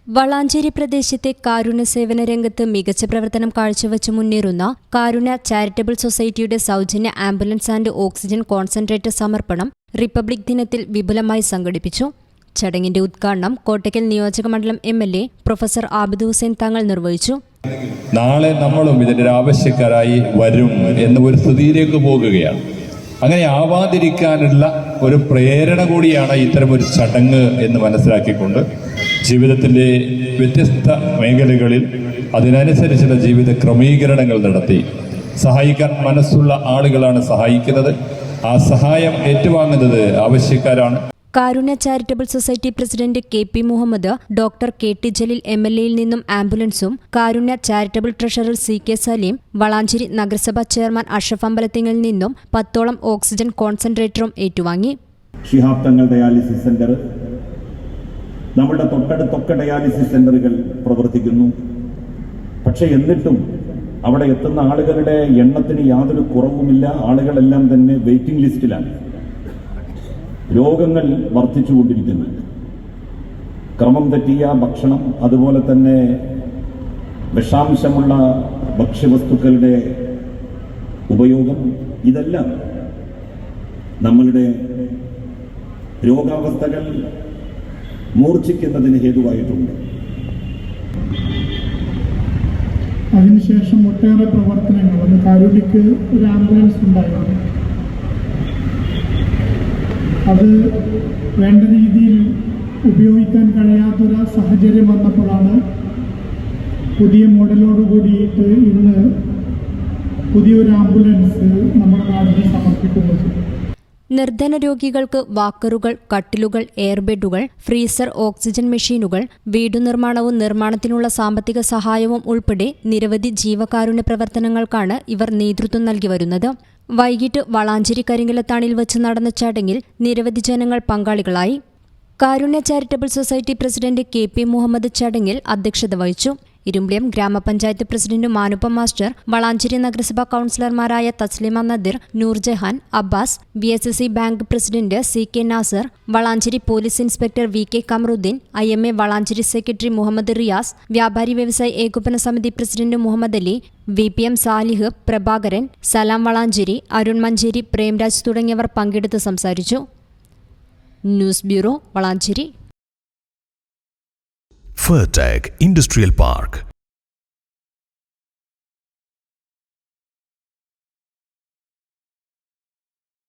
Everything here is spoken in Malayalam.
വളാഞ്ചേരി പ്രദേശത്തെ കാരുണ്യ സേവന രംഗത്ത് മികച്ച പ്രവർത്തനം കാഴ്ചവെച്ച് മുന്നേറുന്ന കാരുണ്യ ചാരിറ്റബിൾ സൊസൈറ്റിയുടെ സൗജന്യ ആംബുലൻസ് ആൻഡ് ഓക്സിജൻ കോൺസെൻട്രേറ്റർ സമർപ്പണം റിപ്പബ്ലിക് ദിനത്തിൽ വിപുലമായി സംഘടിപ്പിച്ചു. ചടങ്ങിന്റെ ഉദ്ഘാടനം കോട്ടയ്ക്കൽ നിയോജകമണ്ഡലം എംഎൽഎ പ്രൊഫസർ ആബിദ് ഹുസൈൻ തങ്ങൾ നിർവഹിച്ചു. നാളെ നമ്മളും ഇതിൻ്റെ ആവശ്യക്കാരായി വരും എന്ന ഒരു സ്ഥിതിയിലേക്ക് പോകുകയാണ്. അങ്ങനെ ആവാതിരിക്കാനുള്ള ഒരു പ്രേരണ കൂടിയാണ് ഇത്തരമൊരു ചടങ്ങ് എന്ന് മനസ്സിലാക്കിക്കൊണ്ട് ജീവിതത്തിൻ്റെ വ്യത്യസ്ത മേഖലകളിൽ അതിനനുസരിച്ചുള്ള ജീവിത ക്രമീകരണങ്ങൾ നടത്തി സഹായിക്കാൻ മനസ്സുള്ള ആളുകളാണ് സഹായിക്കുന്നത്. ആ സഹായം ഏറ്റുവാങ്ങുന്നത് ആവശ്യക്കാരാണ്. Karunya charitable society president KP. Muhammad, doctor KT. Jaleel എം.എൽ.എയിൽ നിന്നും ആംബുലൻസും, കാരുണ്യ ചാരിറ്റബിൾ ട്രഷറർ സി.കെ. സലീം, വളാഞ്ചേരി നഗരസഭാ ചെയർമാൻ അഷ്റഫ് അമ്പലത്തിങ്ങളിൽ നിന്നും 10ഓളം ഓക്സിജൻ കോൺസെൻട്രേറ്ററും ഏറ്റുവാങ്ങി. ഷിഹാബ് തങ്ങൾ ഡയാലിസിസ് സെന്റർ, നമ്മുടെ തൊട്ടടുത്തൊക്കെ ഡയാലിസിസ് സെന്ററുകൾ പ്രവർത്തിക്കുന്നു. പക്ഷെ എന്നിട്ടും അവിടെ എത്തുന്ന ആളുകളുടെ എണ്ണത്തിന് യാതൊരു കുറവുമില്ല. ആളുകളെല്ലാം തന്നെ വെയിറ്റിംഗ് ലിസ്റ്റിലാണ്. രോഗങ്ങൾ വർദ്ധിച്ചുകൊണ്ടിരിക്കുന്നു. ക്രമം തെറ്റിയ ഭക്ഷണം, അതുപോലെ തന്നെ വിഷാംശമുള്ള ഭക്ഷ്യവസ്തുക്കളുടെ ഉപയോഗം, ഇതെല്ലാം നമ്മളുടെ രോഗാവസ്ഥകൾ മൂർച്ഛിക്കുന്നതിന് ഹേതുവായിട്ടുണ്ട്. അതിനുശേഷം ഒട്ടേറെ പ്രവർത്തനങ്ങൾ, ഒന്ന് കാരുണ്യക്ക് ഒരു ആംബുലൻസ് ഉണ്ടായിരുന്നു. അത് വേണ്ട രീതിയിൽ ഉപയോഗിക്കാൻ കഴിയാത്തൊരു സാഹചര്യം വന്നപ്പോഴാണ് പുതിയ മോഡലോട് കൂടിയിട്ട് ഇന്ന് പുതിയൊരു ആംബുലൻസ് നമ്മുടെ നാടിന് സമർപ്പിക്കുന്നത്. നിർധന രോഗികൾക്ക് വാക്കറുകൾ, കട്ടിലുകൾ, എയർബെഡുകൾ, ഫ്രീസർ, ഓക്സിജൻ മെഷീനുകൾ, വീടുനിർമ്മാണവും നിർമ്മാണത്തിനുള്ള സാമ്പത്തിക സഹായവും ഉൾപ്പെടെ നിരവധി ജീവകാരുണ്യ പ്രവർത്തനങ്ങൾക്കാണ് ഇവർ നേതൃത്വം നൽകി വരുന്നത്. വൈകിട്ട് വളാഞ്ചേരി കരിങ്കലത്താണിൽ വച്ച് നടന്ന ചടങ്ങിൽ നിരവധി ജനങ്ങൾ പങ്കാളികളായി. Karunya charitable society president KP. Muhammad ചടങ്ങിൽ അധ്യക്ഷത വഹിച്ചു. ഇരുമ്പിളിയം ഗ്രാമപഞ്ചായത്ത് പ്രസിഡന്റ് മാനുപ്പ മാസ്റ്റർ, വളാഞ്ചേരി നഗരസഭാ കൌൺസിലർമാരായ Thasleema Nadeer, Noorjahan, Abbas, VSSC bank president CK. Nasar, Valanchery police inspector VK. Kamaruddeen, IMA Valanchery secretary Muhammad Riyas, വ്യാപാരി വ്യവസായി ഏകോപന സമിതി പ്രസിഡന്റ് മുഹമ്മദ് അലി, VPM സാലിഹ്, പ്രഭാകരൻ, സലാം വളാഞ്ചേരി, അരുൺ മഞ്ചേരി, പ്രേംരാജ് തുടങ്ങിയവർ പങ്കെടുത്ത് സംസാരിച്ചു. News bureau, Valanchery. Fertech Industrial Park